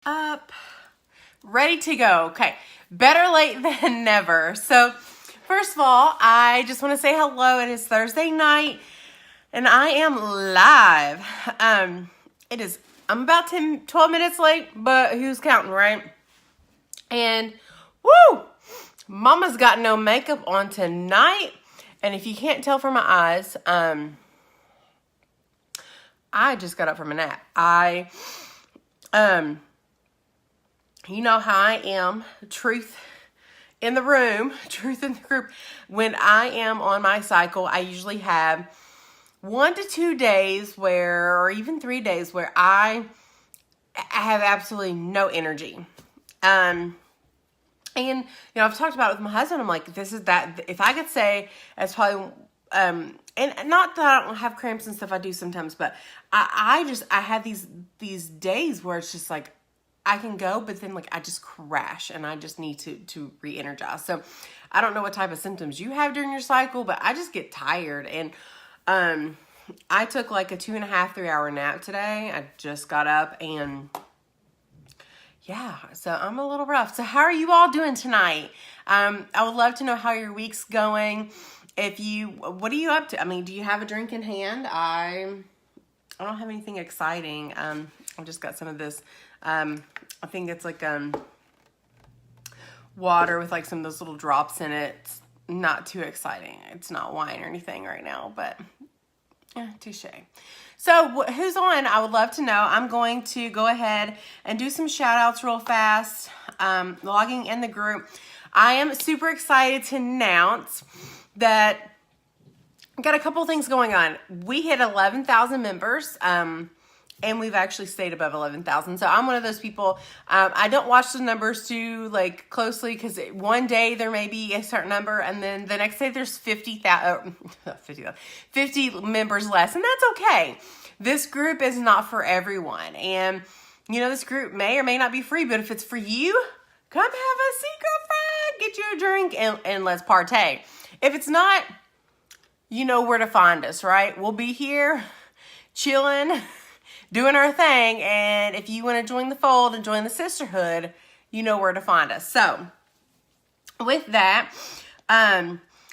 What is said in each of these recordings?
up, ready to go. Okay, better late than never. So first of all, I just want to say hello. It is Thursday night and I am live. I'm about 12 minutes late, but who's counting, right? And woo, mama's got no makeup on tonight. And if you can't tell from my eyes, I just got up from a nap. You know how I am, truth in the room, truth in the group. When I am on my cycle, I usually have 1 to 2 days or even 3 days where I have absolutely no energy. And, I've talked about it with my husband. I'm like, if I could say, it's probably, and not that I don't have cramps and stuff, I do sometimes, but I have these days where it's just like, I can go, but then I just crash and I just need to re-energize. So I don't know what type of symptoms you have during your cycle, but I just get tired. And I took a 2.5, 3 hour nap today. I just got up and yeah, so I'm a little rough. So how are you all doing tonight? I would love to know how your week's going. What are you up to? I mean, do you have a drink in hand? I don't have anything exciting. I just got some of this, I think it's water with some of those little drops in it. It's not too exciting. It's not wine or anything right now, but touche. So who's on? I would love to know. I'm going to go ahead and do some shout outs real fast. Logging in the group. I am super excited to announce that I got a couple things going on. We hit 11,000 members. And we've actually stayed above 11,000. So I'm one of those people. I don't watch the numbers too closely because one day there may be a certain number, and then the next day there's 50 members less, and that's okay. This group is not for everyone, and this group may or may not be free. But if it's for you, come have a secret friend, get you a drink, and let's partay. If it's not, you know where to find us, right? We'll be here chilling, doing our thing, and if you want to join the fold and join the sisterhood, you know where to find us. So with that,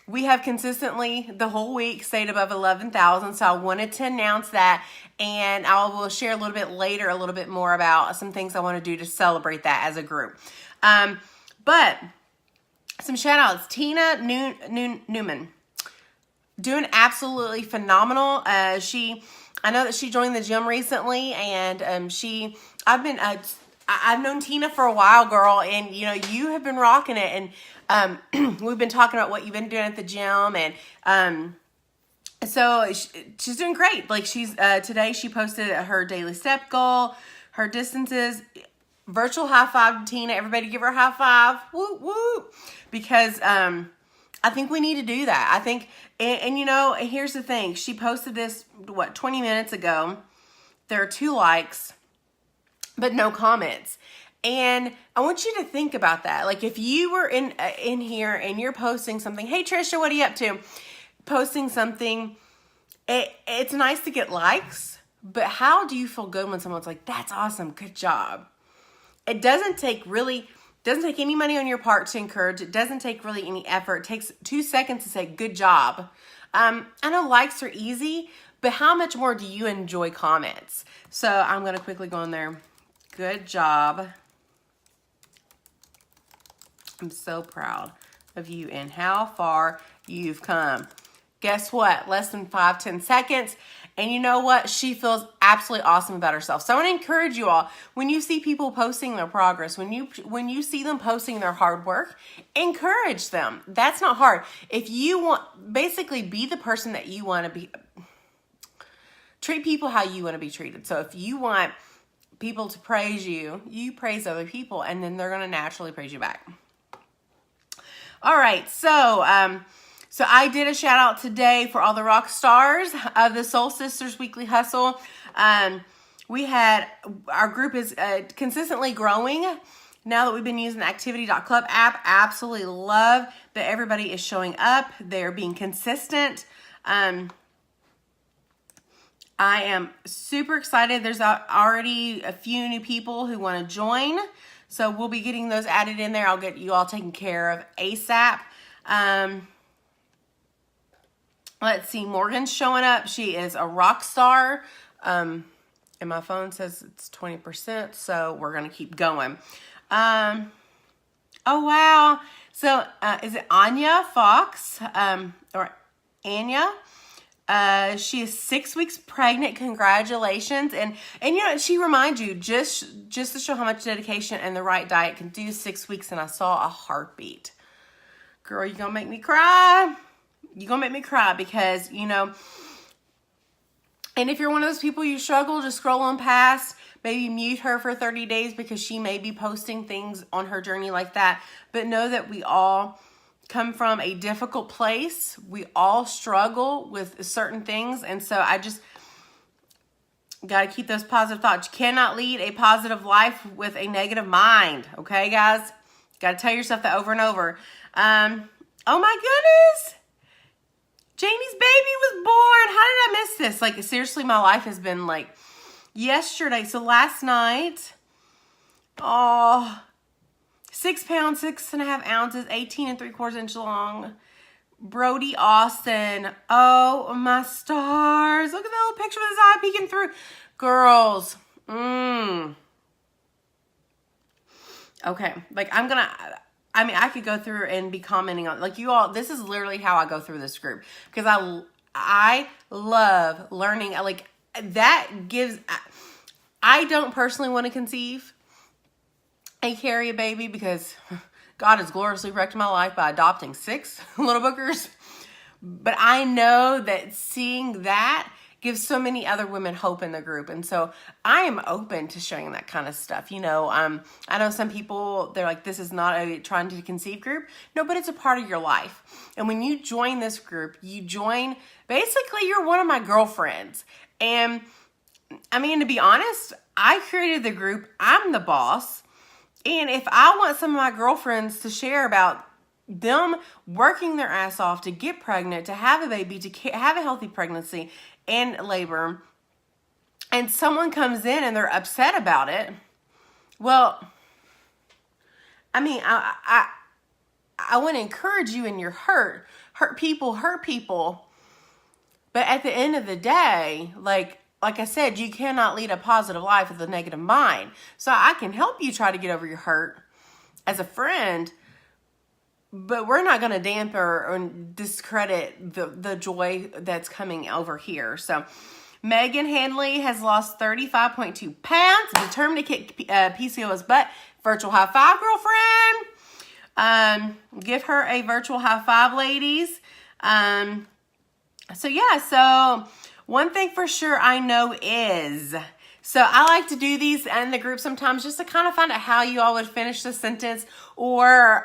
we have consistently the whole week stayed above 11,000. So I wanted to announce that, and I will share a little bit later, a little bit more about some things I want to do to celebrate that as a group. But some shout outs. Tina Newman, doing absolutely phenomenal. I know that she joined the gym recently, and I've known Tina for a while, girl, and you have been rocking it, and we've been talking about what you've been doing at the gym, and so she's doing great. Today she posted her daily step goal, her distances. Virtual high five to Tina. Everybody give her a high five. Woo woo, because I think we need to do that. I think, and here's the thing. She posted this, 20 minutes ago. There are 2 likes, but no comments. And I want you to think about that. If you were in here and you're posting something, hey Trisha, what are you up to? Posting something, it's nice to get likes, but how do you feel good when someone's like, that's awesome, good job? It doesn't take any money on your part to encourage. It doesn't take really any effort. It takes 2 seconds to say, good job. I know likes are easy, but how much more do you enjoy comments? So I'm going to quickly go in there. Good job. I'm so proud of you and how far you've come. Guess what? Less than 5-10 seconds. And you know what? She feels absolutely awesome about herself. So I want to encourage you all, when you see people posting their progress, when you see them posting their hard work, encourage them. That's not hard. If you want, basically be the person that you want to be. Treat people how you want to be treated. So if you want people to praise you, you praise other people, and then they're going to naturally praise you back. All right. So I did a shout out today for all the rock stars of the Soul Sisters Weekly Hustle. Our group is consistently growing now that we've been using the activity.club app. Absolutely love that everybody is showing up. They're being consistent. I am super excited. There's already a few new people who want to join. So we'll be getting those added in there. I'll get you all taken care of ASAP. Let's see. Morgan's showing up. She is a rock star. And my phone says it's 20%. So we're going to keep going. Oh, wow. So is it Anya Fox? Or Anya? She is 6 weeks pregnant. Congratulations. And you know, she reminds you just to show how much dedication and the right diet can do. 6 weeks and I saw a heartbeat. Girl, you're gonna make me cry. You're gonna make me cry because, you know, and if you're one of those people you struggle, just scroll on past, maybe mute her for 30 days because she may be posting things on her journey like that. But know that we all come from a difficult place. We all struggle with certain things. And so I just got to keep those positive thoughts. You cannot lead a positive life with a negative mind. Okay, guys? Got to tell yourself that over and over. Oh my goodness. Janie's baby was born. How did I miss this? Like, seriously, my life has been like yesterday. So last night, 6 pounds, 6.5 ounces, 18 3/4 inch long. Brody Austin. Oh, my stars. Look at that little picture with his eye peeking through. Girls. Okay. Like, I could go through and be commenting on, like, you all, this is literally how I go through this group. Because I love learning. Like, that gives, I don't personally want to conceive and carry a baby because God has gloriously wrecked my life by adopting 6 little bookers. But I know that seeing that gives so many other women hope in the group. And so I am open to sharing that kind of stuff. You know, I know some people, they're like, this is not a trying to conceive group. No, but it's a part of your life. And when you join this group, basically you're one of my girlfriends. And I mean, to be honest, I created the group. I'm the boss. And if I want some of my girlfriends to share about them working their ass off to get pregnant, to have a baby, to have a healthy pregnancy and labor, and someone comes in and they're upset about it, well, I mean, I want to encourage you in your hurt. Hurt people. But at the end of the day, like I said, you cannot lead a positive life with a negative mind. So I can help you try to get over your hurt as a friend, but we're not going to dampen or discredit the joy that's coming over here. So Megan Hanley has lost 35.2 pounds, determined to kick PCOS butt. Virtual high five, girlfriend. Give her a virtual high five, ladies. So one thing for sure I know is, so I like to do these in the group sometimes just to kind of find out how you all would finish the sentence, or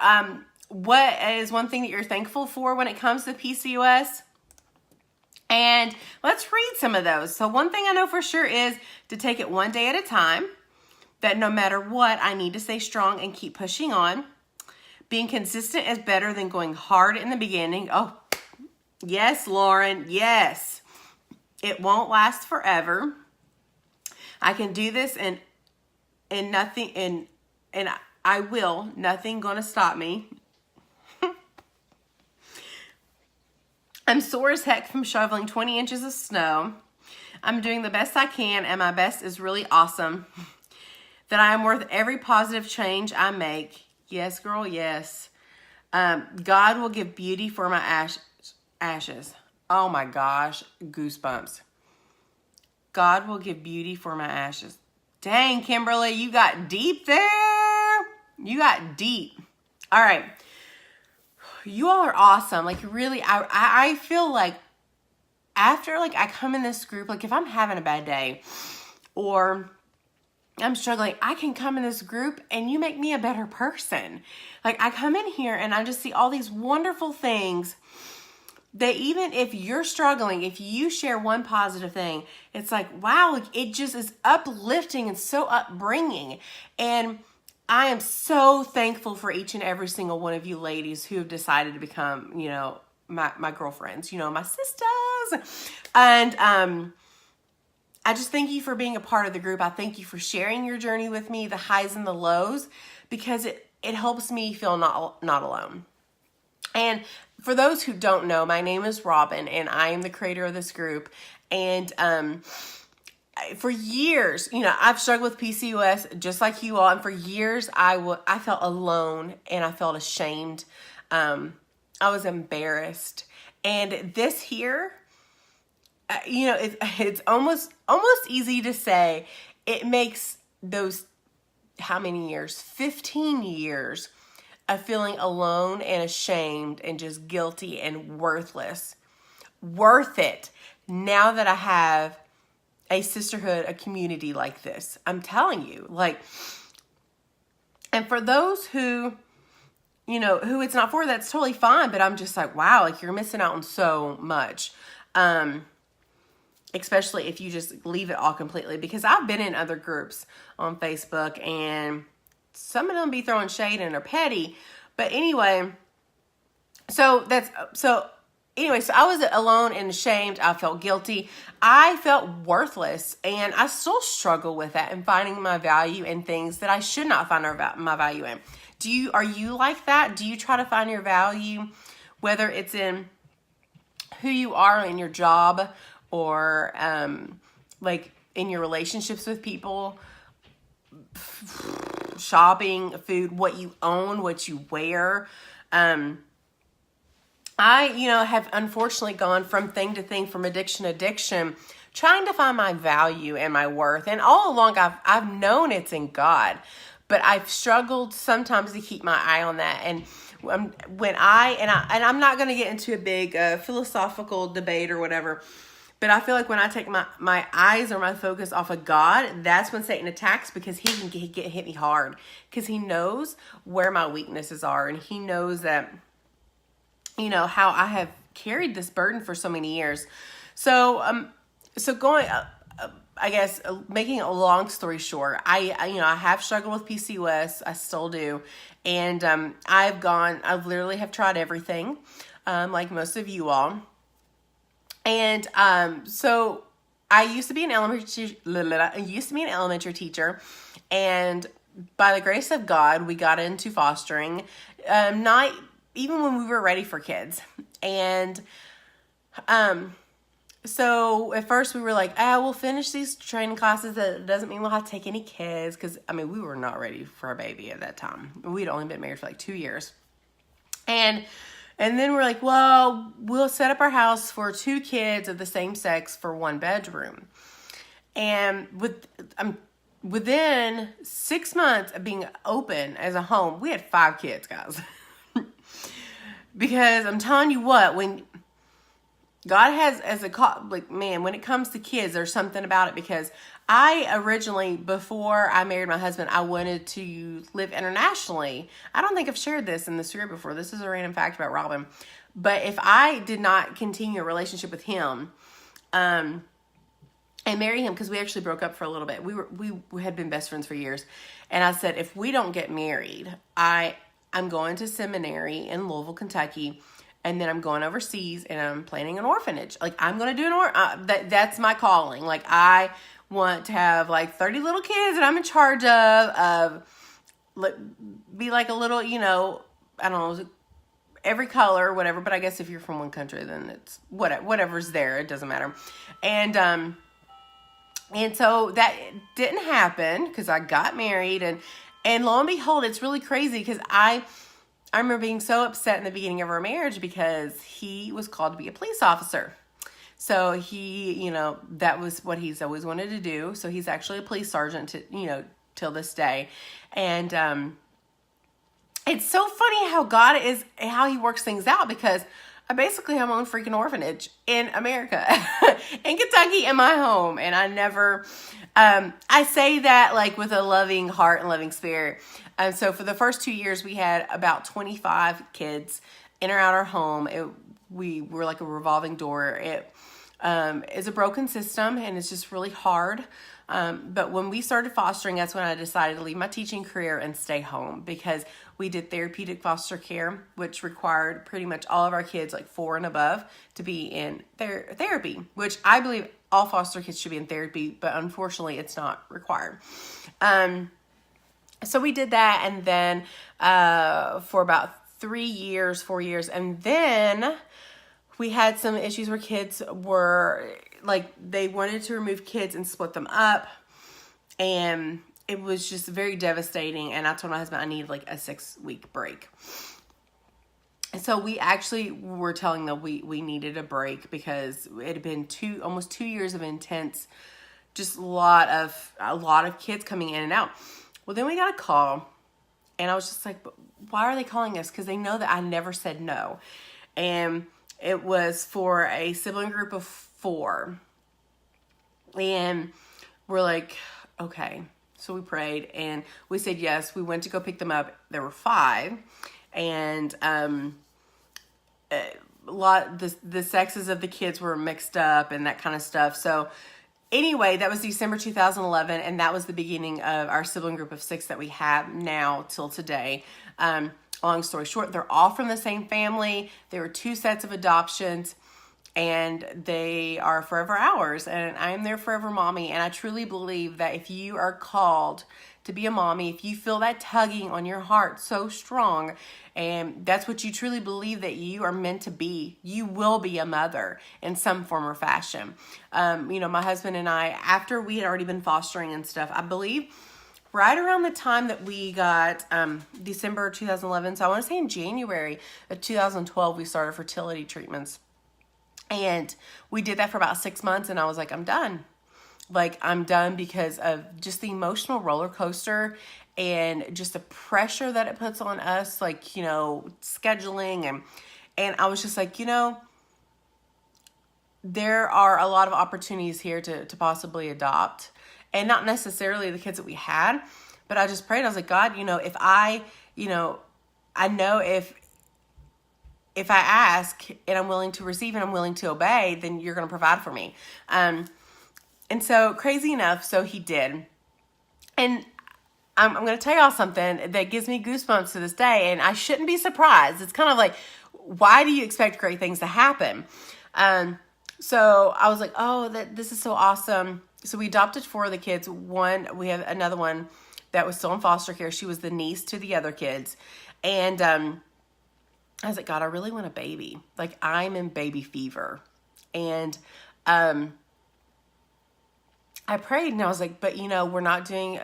what is one thing that you're thankful for when it comes to PCOS. And let's read some of those. So one thing I know for sure is to take it one day at a time, that no matter what, I need to stay strong and keep pushing on. Being consistent is better than going hard in the beginning. Oh, yes, Lauren, yes. It won't last forever. I can do this and nothing, and I will. Nothing gonna stop me. I'm sore as heck from shoveling 20 inches of snow. I'm doing the best I can, and my best is really awesome. That I am worth every positive change I make. Yes, girl, yes. God will give beauty for my ashes. Oh my gosh, goosebumps. God will give beauty for my ashes. Dang, Kimberly, you got deep there. You got deep. All right. You all are awesome. Like, really, I feel like after, like, I come in this group, like, if I'm having a bad day or I'm struggling, I can come in this group and you make me a better person. Like, I come in here and I just see all these wonderful things that even if you're struggling, if you share one positive thing, it's like, wow, like, it just is uplifting and so upbringing. And I am so thankful for each and every single one of you ladies who have decided to become, you know, my girlfriends, you know, my sisters. And I just thank you for being a part of the group. I thank you for sharing your journey with me, the highs and the lows, because it helps me feel not alone. And for those who don't know, my name is Robin, and I am the creator of this group. And for years, I've struggled with PCOS just like you all. And for years, I felt alone and I felt ashamed. I was embarrassed. And this here, it's almost easy to say. It makes those, how many years? 15 years of feeling alone and ashamed and just guilty and worthless. Worth it now that I have a sisterhood, a community like this. I'm telling you, and for those who it's not for, that's totally fine. But I'm just like, wow, you're missing out on so much. Especially if you just leave it all completely, because I've been in other groups on Facebook and some of them be throwing shade and are petty. But anyway, so I was alone and ashamed. I felt guilty. I felt worthless, and I still struggle with that and finding my value in things that I should not find my value in. Are you like that? Do you try to find your value, whether it's in who you are in your job or in your relationships with people, shopping, food, what you own, what you wear? I, have unfortunately gone from thing to thing, from addiction to addiction, trying to find my value and my worth. And all along, I've known it's in God, but I've struggled sometimes to keep my eye on that. And I'm not going to get into a big philosophical debate or whatever, but I feel like when I take my eyes or my focus off of God, that's when Satan attacks, because he can hit me hard, because he knows where my weaknesses are, and he knows that, how I have carried this burden for so many years. So going, I guess, making a long story short, I have struggled with PCOS. I still do. And, I've literally have tried everything, like most of you all. And, so I used to be an elementary teacher, and by the grace of God, we got into fostering, not even when we were ready for kids. And so at first we were like, we'll finish these training classes. That doesn't mean we'll have to take any kids, because we were not ready for a baby at that time. We'd only been married for 2 years. And then we're like, well, we'll set up our house for 2 kids of the same sex for 1 bedroom. And within 6 months of being open as a home, we had 5 kids, guys. Because I'm telling you what, when God has when it comes to kids, there's something about it. Because I originally, before I married my husband, I wanted to live internationally. I don't think I've shared this in this group before. This is a random fact about Robin. But if I did not continue a relationship with him, and marry him, because we actually broke up for a little bit. We had been best friends for years. And I said, if we don't get married, I'm going to seminary in Louisville, Kentucky, and then I'm going overseas and I'm planning an orphanage. I'm going to do that's my calling. I want to have 30 little kids that I'm in charge of be a little, I don't know, every color, whatever. But I guess if you're from one country, then it's whatever's there. It doesn't matter. And so that didn't happen, because I got married, and lo and behold, it's really crazy, because I remember being so upset in the beginning of our marriage, because he was called to be a police officer. So he, that was what he's always wanted to do. So he's actually a police sergeant till this day. And it's so funny how he works things out, because I basically have my own freaking orphanage in America, in Kentucky, in my home. And I never, I say that with a loving heart and loving spirit. So for the first 2 years, we had about 25 kids in or out our home. We were like a revolving door. It is a broken system, and it's just really hard. But when we started fostering, that's when I decided to leave my teaching career and stay home, because we did therapeutic foster care, which required pretty much all of our kids 4 and above to be in therapy, which I believe all foster kids should be in therapy, but unfortunately it's not required. So we did that, and then for about 4 years, and then we had some issues where kids were, like, they wanted to remove kids and split them up, and it was just very devastating, and I told my husband I needed like a 6-week break. And so we actually were telling them we needed a break because it had been almost 2 years of intense, just a lot of kids coming in and out. Well, then we got a call, and I was just like, why are they calling us? Because they know that I never said no. And it was for a sibling group of 4. And we're like, okay. So we prayed, and we said yes. We went to go pick them up. There were 5. And the sexes of the kids were mixed up and that kind of stuff. So anyway, that was December 2011, and that was the beginning of our sibling group of 6 that we have now till today. Long story short, they're all from the same family. There were 2 sets of adoptions, and they are forever ours, and I am their forever mommy. And I truly believe that if you are called to be a mommy, if you feel that tugging on your heart so strong, and that's what you truly believe that you are meant to be, you will be a mother in some form or fashion. My husband and I, after we had already been fostering and stuff, I believe right around the time that we got December 2011, so I want to say in January of 2012, we started fertility treatments. And we did that for about 6 months, and I was like, I'm done. Like, I'm done because of just the emotional roller coaster and just the pressure that it puts on us, like, scheduling. And I was just like, there are a lot of opportunities here to possibly adopt. And not necessarily the kids that we had, but I just prayed. I was like, God, if I know if I ask and I'm willing to receive and I'm willing to obey, then you're going to provide for me. And so crazy enough, so he did. And I'm going to tell y'all something that gives me goosebumps to this day, and I shouldn't be surprised. It's kind of like, why do you expect great things to happen? So I was like, oh, this is so awesome. So we adopted 4 of the kids. We have another one that was still in foster care. She was the niece to the other kids. And I was like, God, I really want a baby. Like, I'm in baby fever. And I prayed, and I was like, but we're not doing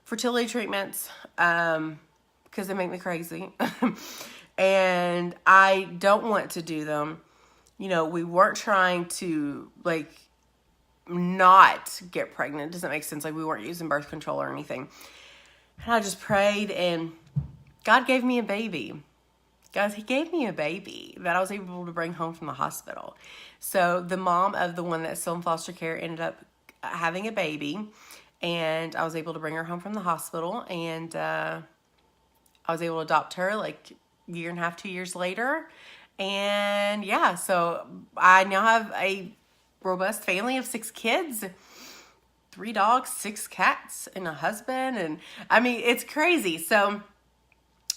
fertility treatments because they make me crazy. And I don't want to do them. We weren't trying to, like, not get pregnant. Doesn't make sense. Like, we weren't using birth control or anything. And I just prayed, and God gave me a baby. Guys, he gave me a baby that I was able to bring home from the hospital. So the mom of the one that's still in foster care ended up having a baby, and I was able to bring her home from the hospital, and I was able to adopt her like 1.5 years, 2 years later. And yeah, so I now have a robust family of 6 kids, 3 dogs, 6 cats, and a husband. And I mean, it's crazy. So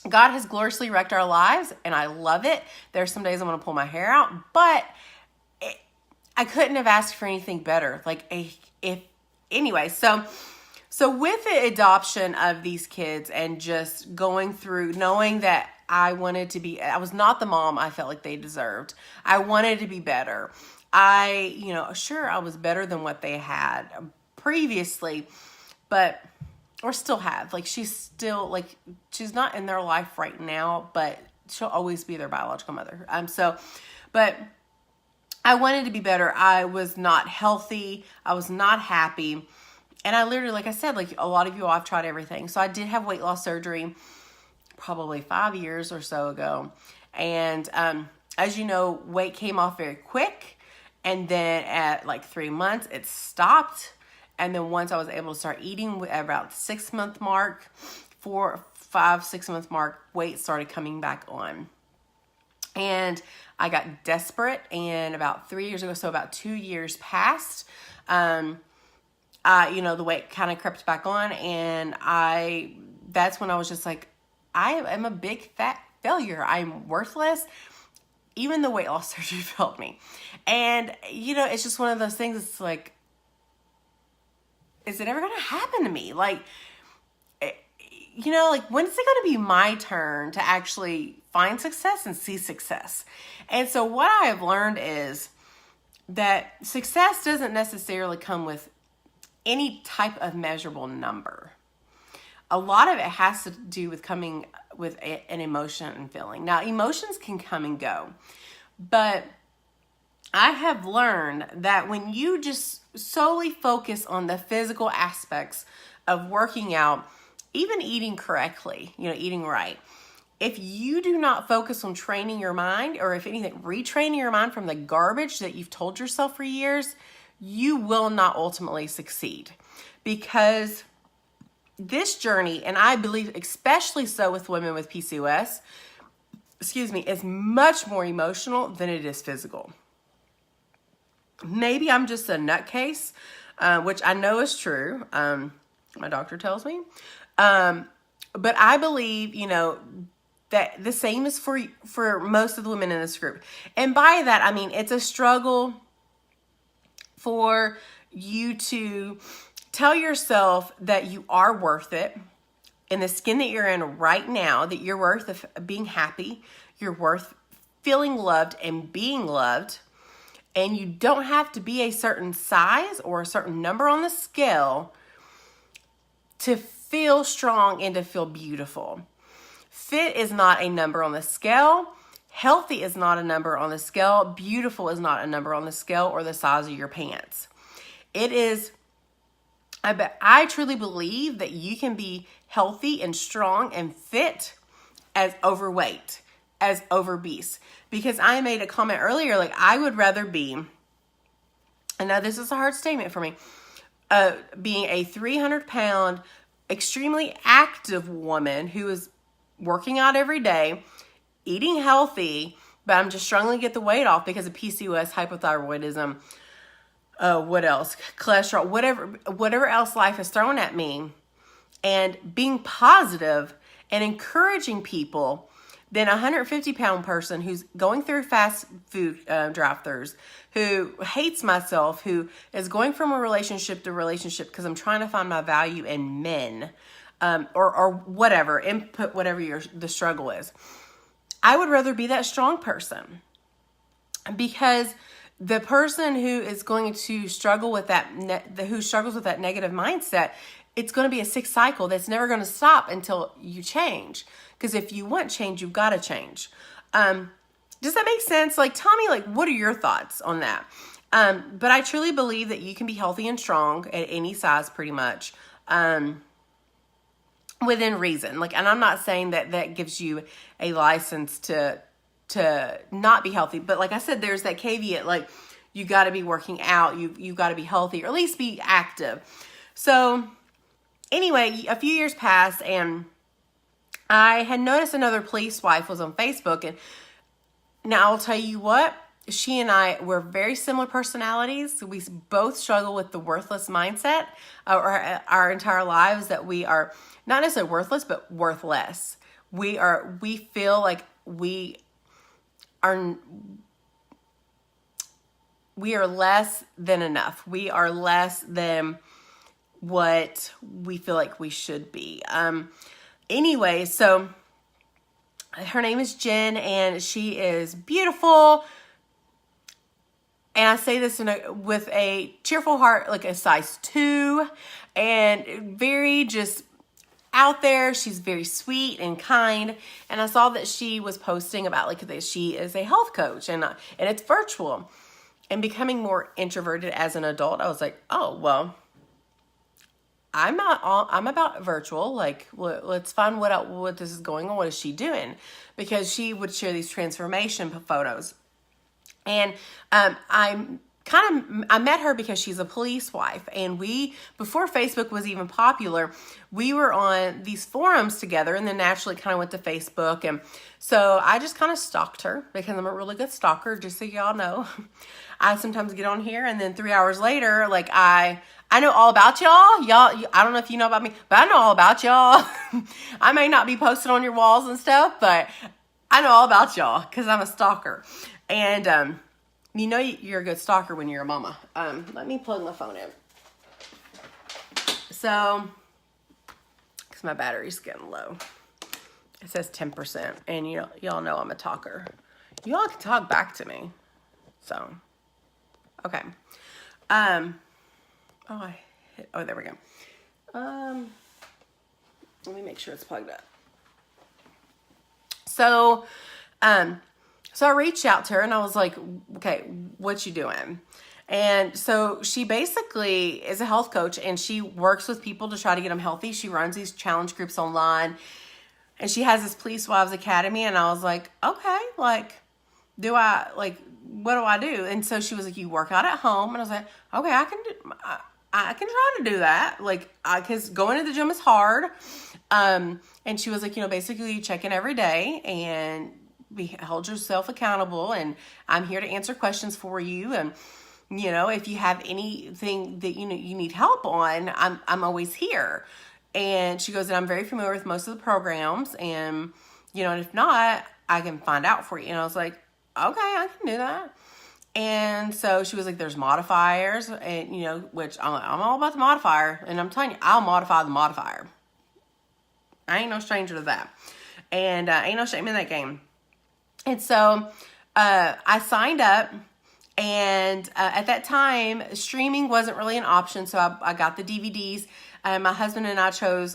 God has gloriously wrecked our lives, and I love it. There's some days I want to pull my hair out, but I couldn't have asked for anything better. Anyway, so with the adoption of these kids and just going through, knowing that I was not the mom I felt like they deserved. I wanted to be better. Sure, I was better than what they had previously, or still have. Like, she's not in their life right now, but she'll always be their biological mother. But I wanted to be better. I was not healthy. I was not happy. And I literally, like I said, like a lot of you all, I've tried everything. So I did have weight loss surgery probably 5 years or so ago. And as you know, weight came off very quick. And then at like 3 months, it stopped. And then once I was able to start eating at about the 6-month mark, 6-month mark, weight started coming back on. And I got desperate, and about 3 years ago, so about 2 years passed, the weight kind of crept back on, and that's when I was just like, I am a big fat failure. I'm worthless. even the weight loss surgery failed me. And, you know, it's just one of those things. It's like, is it ever going to happen to me? Like, you know, like, when is it going to be my turn to actually find success and see success? And so what I have learned is that success doesn't necessarily come with any type of measurable number. A lot of it has to do with coming with an emotion and feeling. Now, emotions can come and go, but I have learned that when you just solely focus on the physical aspects of working out, even eating correctly, you know, eating right, if you do not focus on training your mind, or if anything, retraining your mind from the garbage that you've told yourself for years, you will not ultimately succeed. Because this journey, and I believe especially so with women with PCOS, is much more emotional than it is physical. Maybe I'm just a nutcase, which I know is true. My doctor tells me. But I believe, you know, that the same is for most of the women in this group. And by that, I mean, it's a struggle for you to tell yourself that you are worth it in the skin that you're in right now, that you're worth being happy, you're worth feeling loved and being loved, and you don't have to be a certain size or a certain number on the scale to feel strong and to feel beautiful. Fit is not a number on the scale. Healthy is not a number on the scale. Beautiful is not a number on the scale or the size of your pants. It is, I truly believe that you can be healthy and strong and fit as overweight, as obese. Because I made a comment earlier, like, I would rather be, and now this is a hard statement for me, being a 300-pound, extremely active woman who is working out every day, eating healthy, but I'm just struggling to get the weight off because of PCOS, hypothyroidism, what else? Cholesterol, whatever else life has thrown at me, and being positive and encouraging people than a 150-pound person who's going through fast food drive-thrus, who hates myself, who is going from a relationship to relationship because I'm trying to find my value in men, or whatever, input whatever the struggle is. I would rather be that strong person, because the person who is going to struggle with who struggles with that negative mindset, it's going to be a sick cycle that's never going to stop until you change. Because if you want change, you've got to change. Does that make sense? Like, tell me, like, what are your thoughts on that? But I truly believe that you can be healthy and strong at any size, pretty much, within reason. Like, and I'm not saying that gives you a license to not be healthy. But like I said, there's that caveat, like, you got to be working out, you got to be healthy, or at least be active. So anyway, a few years passed, and I had noticed another police wife was on Facebook. And now I'll tell you what, she and I were very similar personalities. We both struggle with the worthless mindset our entire lives, that we are not necessarily worthless, but worthless. We feel like we are less than enough. We are less than what we feel like we should be. Anyway, so her name is Jen, and she is beautiful. And I say this with a cheerful heart, like a size 2, and very just out there. She's very sweet and kind. And I saw that she was posting about, like, that she is a health coach, and it's virtual. And becoming more introverted as an adult, I was like, oh, well, I'm about virtual. Like, let's find what this is going on. What is she doing? Because she would share these transformation photos. And I met her because she's a police wife, and before Facebook was even popular, we were on these forums together, and then naturally kind of went to Facebook. And so I just kind of stalked her, because I'm a really good stalker, just so y'all know. I sometimes get on here, and then 3 hours later, like, I know all about y'all. I don't know if you know about me, but I know all about y'all. I may not be posted on your walls and stuff, but I know all about y'all because I'm a stalker. And you know you're a good stalker when you're a mama. Let me plug my phone in. So, because my battery's getting low. It says 10%. And y'all know I'm a talker. Y'all can talk back to me. So, okay. Oh, there we go. Let me make sure it's plugged up. So I reached out to her and I was like, okay, what you doing? And so she basically is a health coach and she works with people to try to get them healthy. She runs these challenge groups online and she has this Police Wives Academy. And I was like, okay, like, what do I do? And so she was like, you work out at home. And I was like, okay, I can try to do that. Like, cause going to the gym is hard. And she was like, basically you check in every day and hold yourself accountable. And I'm here to answer questions for you. And, if you have anything that, you need help on, I'm always here. And she goes, and I'm very familiar with most of the programs. And, and if not, I can find out for you. And I was like, okay, I can do that. And so she was like, there's modifiers and, which I'm all about the modifier. And I'm telling you, I'll modify the modifier. I ain't no stranger to that. And ain't no shame in that game. And so I signed up. And at that time, streaming wasn't really an option. So I got the DVDs. My husband and I chose...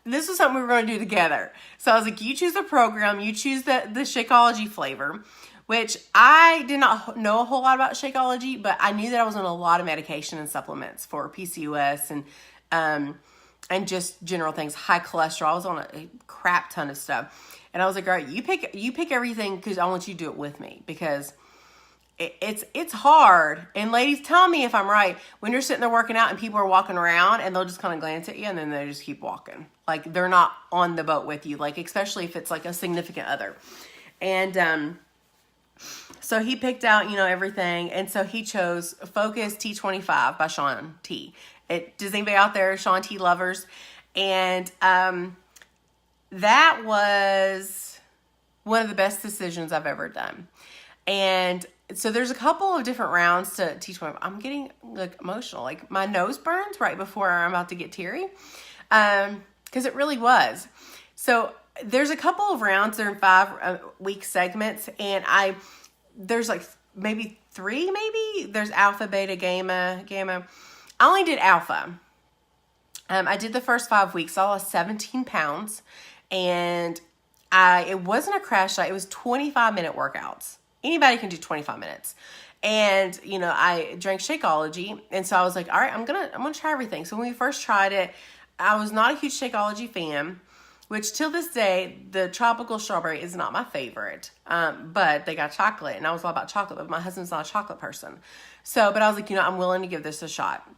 this was something we were going to do together. So I was like, you choose the program. You choose the Shakeology flavor. Which I did not know a whole lot about Shakeology. But I knew that I was on a lot of medication and supplements for PCOS and just general things, high cholesterol. I was on a crap ton of stuff. And I was like, all right, you pick everything because I want you to do it with me because it's hard. And ladies, tell me if I'm right. When you're sitting there working out and people are walking around and they'll just kind of glance at you and then they just keep walking. Like they're not on the boat with you, like especially if it's like a significant other. And so he picked out, everything. And so he chose Focus T25 by Shaun T. Does anybody out there, Shaun T lovers? And that was one of the best decisions I've ever done. And so there's a couple of different rounds to T25. I'm getting emotional. Like my nose burns right before I'm about to get teary. Because it really was. So there's a couple of rounds. They're in 5-week segments. And there's like maybe 3, maybe. There's alpha, beta, gamma. I only did alpha. I did the first 5 weeks. I lost 17 pounds. And it wasn't a crash diet. It was 25-minute workouts. Anybody can do 25 minutes. And, I drank Shakeology. And so I was like, all right, I'm going to try everything. So when we first tried it, I was not a huge Shakeology fan, which till this day, the tropical strawberry is not my favorite. But they got chocolate and I was all about chocolate, but my husband's not a chocolate person. So, but I was like, I'm willing to give this a shot.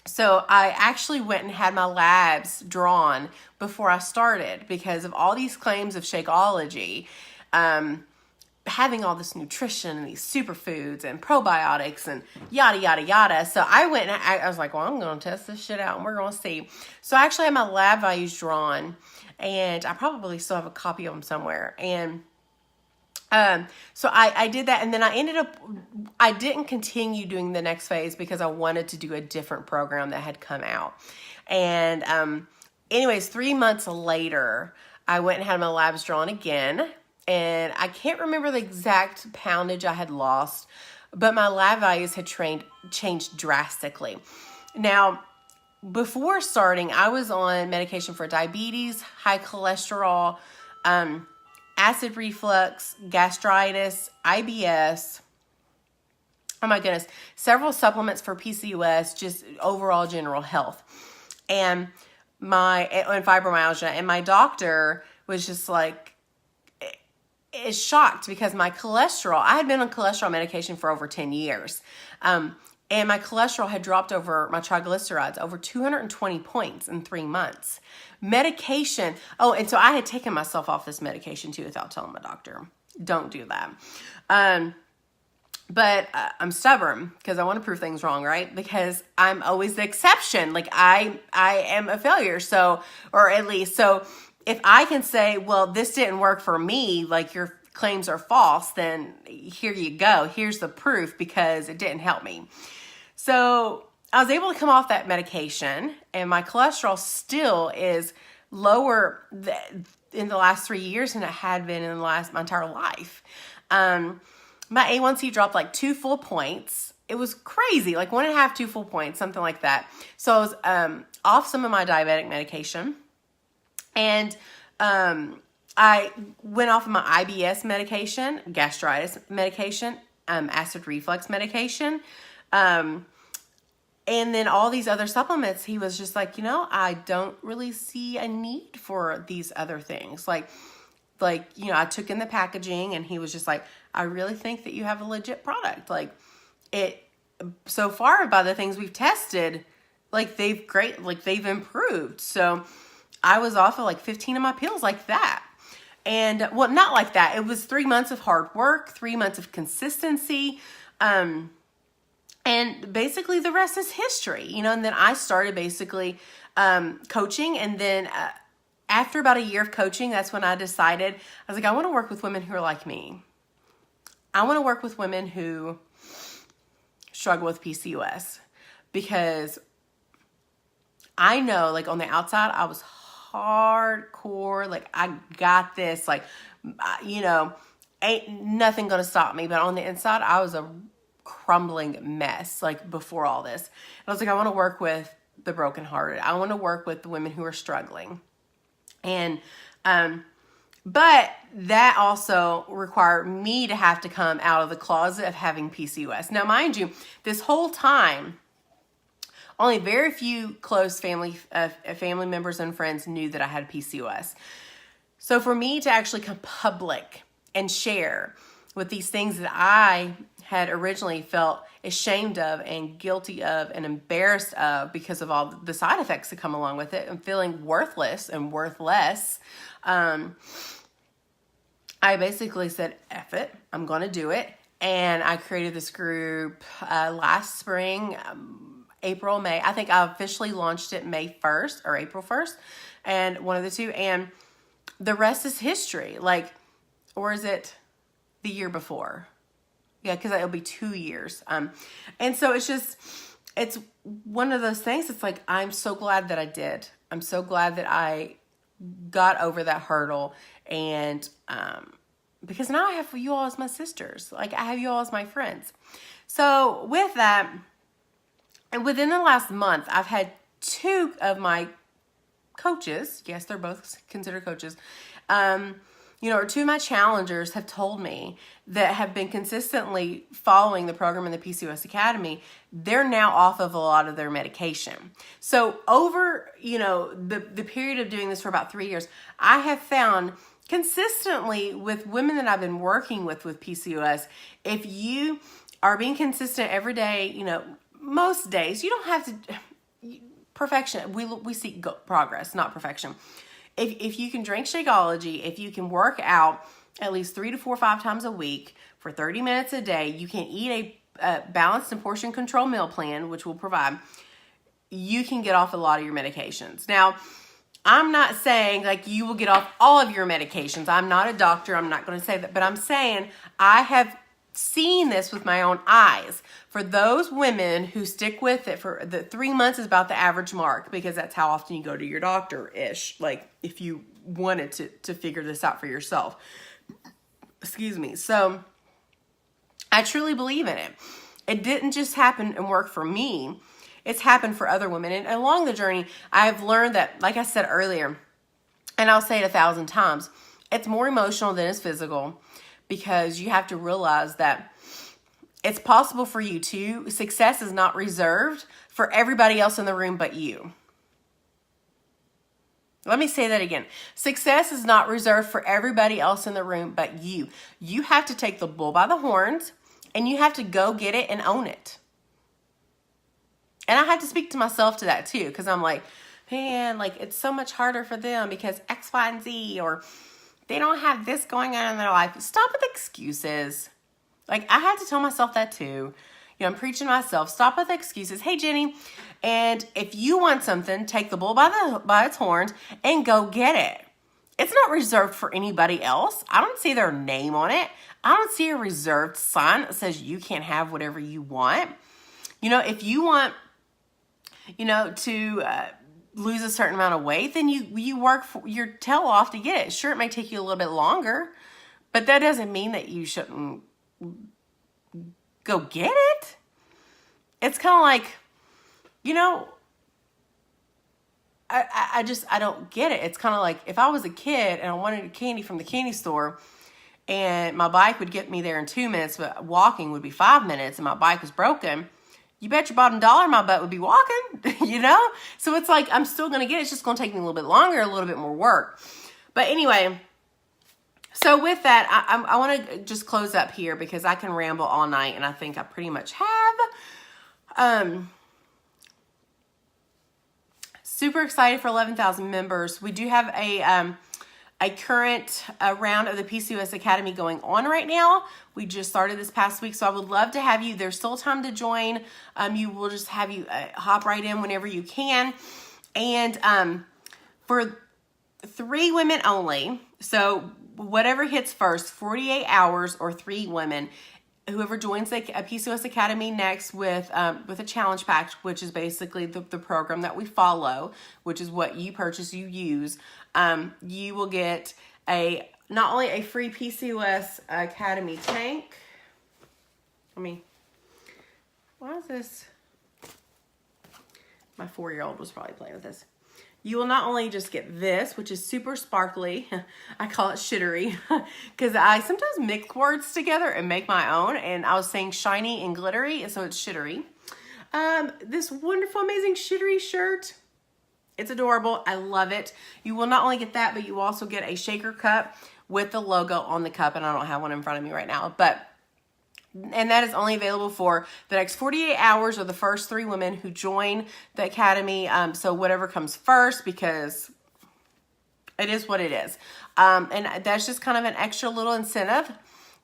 So I actually went and had my labs drawn before I started because of all these claims of Shakeology, having all this nutrition and these superfoods and probiotics and yada, yada, yada. So I went and I was like, well, I'm going to test this shit out and we're going to see. So I actually had my lab values drawn and I probably still have a copy of them somewhere. And so I did that. And then I didn't continue doing the next phase because I wanted to do a different program that had come out. And anyways, 3 months later, I went and had my labs drawn again. And I can't remember the exact poundage I had lost, but my lab values had changed drastically. Now, before starting, I was on medication for diabetes, high cholesterol, acid reflux, gastritis, IBS. Oh my goodness. Several supplements for PCOS, just overall general health. And fibromyalgia. And my doctor was just like, is shocked because my cholesterol, I had been on cholesterol medication for over 10 years. And my cholesterol had dropped over my triglycerides over 220 points in 3 months. Medication. Oh, and so I had taken myself off this medication too without telling my doctor. Don't do that. But I'm stubborn because I want to prove things wrong, right? Because I'm always the exception. Like I am a failure. So, or at least, so if I can say, well, this didn't work for me, like your claims are false, then here you go. Here's the proof because it didn't help me. So I was able to come off that medication, and my cholesterol still is lower in the last 3 years than it had been in my entire life. My A1C dropped like 2 full points. It was crazy, like 1.5, 2 full points, something like that. So I was off some of my diabetic medication, and I went off of my IBS medication, gastritis medication, acid reflux medication, and then all these other supplements. He was just like, I don't really see a need for these other things. Like, I took in the packaging, and he was just like, I really think that you have a legit product. Like, it, so far by the things we've tested, like they've improved. So I was off of like 15 of my pills like that. And well, not like that. It was 3 months of hard work, 3 months of consistency. And basically the rest is history, and then I started basically coaching. And then after about a year of coaching, that's when I decided, I was like, I want to work with women who are like me. I want to work with women who struggle with PCOS, because I know, like, on the outside, I was hardcore, like, I got this, like, ain't nothing gonna stop me. But on the inside, I was a crumbling mess, like, before all this. And I was like, I want to work with the brokenhearted. I want to work with the women who are struggling. And but that also required me to have to come out of the closet of having PCOS. Now, mind you, this whole time, only very few close family members and friends knew that I had PCOS. So for me to actually come public and share with these things that I had originally felt ashamed of and guilty of and embarrassed of because of all the side effects that come along with it, and feeling worthless and worthless, I basically said, F it, I'm going to do it. And I created this group last spring, April, May. I think I officially launched it May 1st or April 1st, and one of the two. And the rest is history. Like, or is it the year before? Yeah, because it'll be 2 years. And so it's one of those things. It's like, I'm so glad that I did. I'm so glad that I got over that hurdle. And because now I have you all as my sisters. Like, I have you all as my friends. So with that, and within the last month, I've had 2 of my coaches, yes, they're both considered coaches, or 2 of my challengers have told me that have been consistently following the program in the PCOS Academy, they're now off of a lot of their medication. So over, the period of doing this for about 3 years, I have found consistently with women that I've been working with PCOS, if you are being consistent every day, most days, you don't have to, perfection, we seek progress, not perfection. If you can drink Shakeology, if you can work out at least 3 to 4 or 5 times a week for 30 minutes a day, you can eat a balanced and portion control meal plan, which will provide, you can get off a lot of your medications. Now, I'm not saying like you will get off all of your medications. I'm not a doctor. I'm not going to say that, but I'm saying I have seen this with my own eyes. For those women who stick with it, for the 3 months is about the average mark, because that's how often you go to your doctor-ish, like if you wanted to figure this out for yourself. Excuse me. So I truly believe in it. It didn't just happen and work for me. It's happened for other women. And along the journey, I've learned that, like I said earlier, and I'll say it 1,000 times, it's more emotional than it's physical, because you have to realize that it's possible for you too. Success is not reserved for everybody else in the room but you. Let me say that again. Success is not reserved for everybody else in the room but you. You have to take the bull by the horns, and you have to go get it and own it. And I have to speak to myself to that too, because I'm like, man, like it's so much harder for them because X, Y, and Z, or they don't have this going on in their life. Stop with excuses. Like, I had to tell myself that too. I'm preaching to myself. Stop with excuses. Hey, Jenny, and if you want something, take the bull by its horns and go get it. it's not reserved for anybody else. I don't see their name on it. I don't see a reserved sign that says you can't have whatever you want. You know, if you want, you know, to lose a certain amount of weight, then you work for your tail off to get it. Sure, it may take you a little bit longer, but that doesn't mean that you shouldn't go get it. It's kind of like, you know, I don't get it. It's kind of like if I was a kid and I wanted a candy from the candy store and my bike would get me there in 2 minutes, but walking would be 5 minutes and my bike was broken, you bet your bottom dollar my butt would be walking, you know? So it's like, I'm still going to get it. It's just going to take me a little bit longer, a little bit more work. But anyway, so with that, I want to just close up here because I can ramble all night and I think I pretty much have. Super excited for 11,000 members. We do have a current round of the PCOS Academy going on right now. We just started this past week, so I would love to have you. There's still time to join. You will just have you hop right in whenever you can. And for 3 women only, so whatever hits first, 48 hours or 3 women, whoever joins a PCOS Academy next with a challenge pack, which is basically the program that we follow, which is what you purchase, you use, you will get not only a free PCOS Academy tank. Why is this? My 4-year-old was probably playing with this. You will not only just get this, which is super sparkly. I call it shittery because I sometimes mix words together and make my own. And I was saying shiny and glittery, so it's shittery. This wonderful, amazing shittery shirt. It's adorable. I love it. You will not only get that, but you also get a shaker cup with the logo on the cup. And I don't have one in front of me right now, and that is only available for the next 48 hours or the first 3 women who join the Academy. So whatever comes first, because it is what it is. And that's just kind of an extra little incentive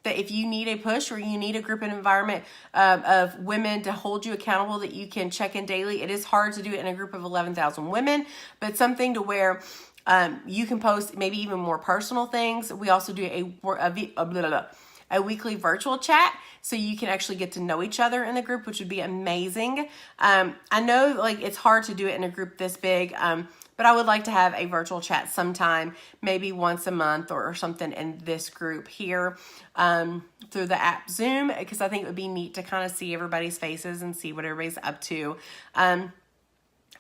that if you need a push or you need a group and environment of women to hold you accountable, that you can check in daily. It is hard to do it in a group of 11,000 women, but something to where you can post maybe even more personal things. We also do a weekly virtual chat, so you can actually get to know each other in the group, which would be amazing. I know like it's hard to do it in a group this big, but I would like to have a virtual chat sometime, maybe once a month or something in this group here through the app Zoom, because I think it would be neat to kind of see everybody's faces and see what everybody's up to.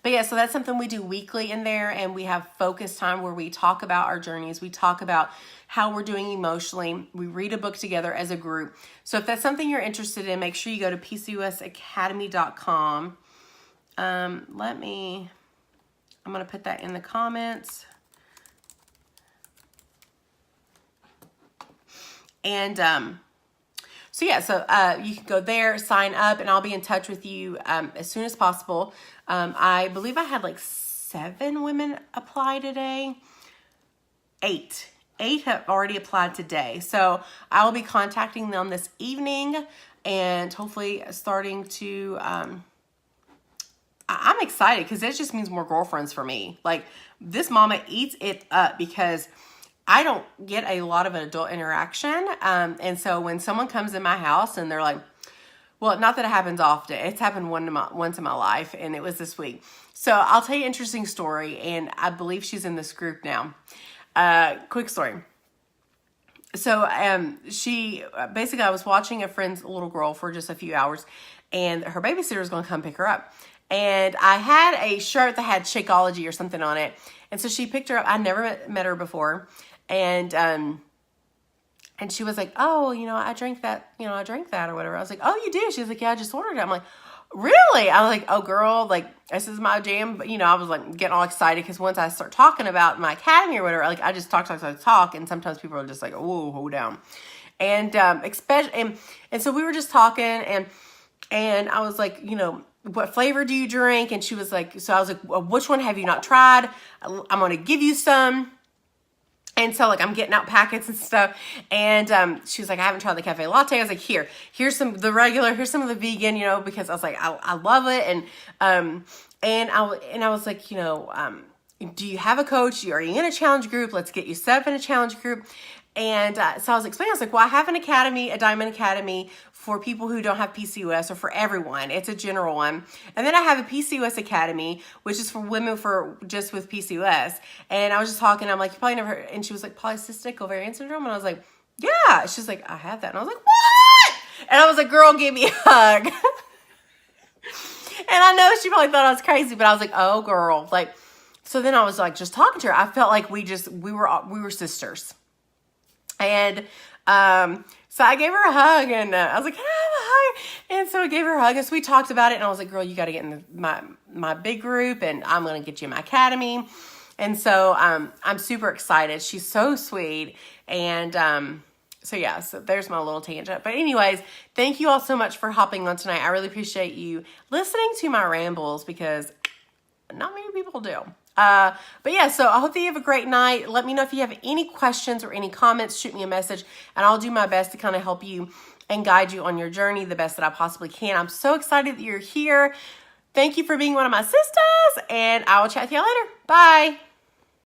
But yeah, so that's something we do weekly in there, and we have focus time where we talk about our journeys. We talk about how we're doing emotionally. We read a book together as a group. So if that's something you're interested in, make sure you go to PCOSacademy.com. I'm going to put that in the comments. And so yeah, so you can go there, sign up, and I'll be in touch with you as soon as possible. I believe I had like 7 women apply today. 8 have already applied today. So I will be contacting them this evening and hopefully starting to, I'm excited because it just means more girlfriends for me. Like, this mama eats it up because I don't get a lot of adult interaction. And so when someone comes in my house and they're like, well, not that it happens often. It's happened once in my life, and it was this week. So I'll tell you an interesting story, and I believe she's in this group now. Quick story. So she, basically I was watching a friend's little girl for just a few hours, and her babysitter was going to come pick her up. And I had a shirt that had Shakeology or something on it. And so she picked her up. I never met her before. And she was like, oh, I drank that or whatever. I was like, oh, you do? She was like, yeah, I just ordered it. I'm like, really? I was like, oh, girl, like, this is my jam. But, I was like getting all excited because once I start talking about my academy or whatever, like, I just talk. And sometimes people are just like, oh, hold down. And, especially, and so we were just talking and I was like, what flavor do you drink? And she was like, so I was like, well, which one have you not tried? I'm going to give you some. And so, like, I'm getting out packets and stuff. And she was like, I haven't tried the cafe latte. I was like, here's some of the regular, here's some of the vegan, because I was like, I love it. And I was like, do you have a coach? Are you in a challenge group? Let's get you set up in a challenge group. And so I was explaining, I was like, well, I have an academy, a Diamond Academy for people who don't have PCOS, or for everyone. It's a general one. And then I have a PCOS Academy, which is for women for just with PCOS. And I was just talking, I'm like, you probably never heard, and she was like, polycystic ovarian syndrome. And I was like, yeah. She's like, I have that. And I was like, what? And I was like, girl, give me a hug. And I know she probably thought I was crazy, but I was like, oh girl. Like, so then I was like, just talking to her. I felt like we were sisters. And so I gave her a hug, and I was like, can I have a hug? And so I gave her a hug, and so we talked about it, and I was like, girl, you got to get in my big group, and I'm going to get you in my academy. And so I'm super excited. She's so sweet. And so yeah, so there's my little tangent. But anyways, thank you all so much for hopping on tonight. I really appreciate you listening to my rambles, because not many people do. But yeah, so I hope that you have a great night. Let me know if you have any questions or any comments. Shoot me a message, and I'll do my best to kind of help you and guide you on your journey the best that I possibly can. I'm so excited that you're here. Thank you for being one of my sisters, and I will chat with you later. Bye.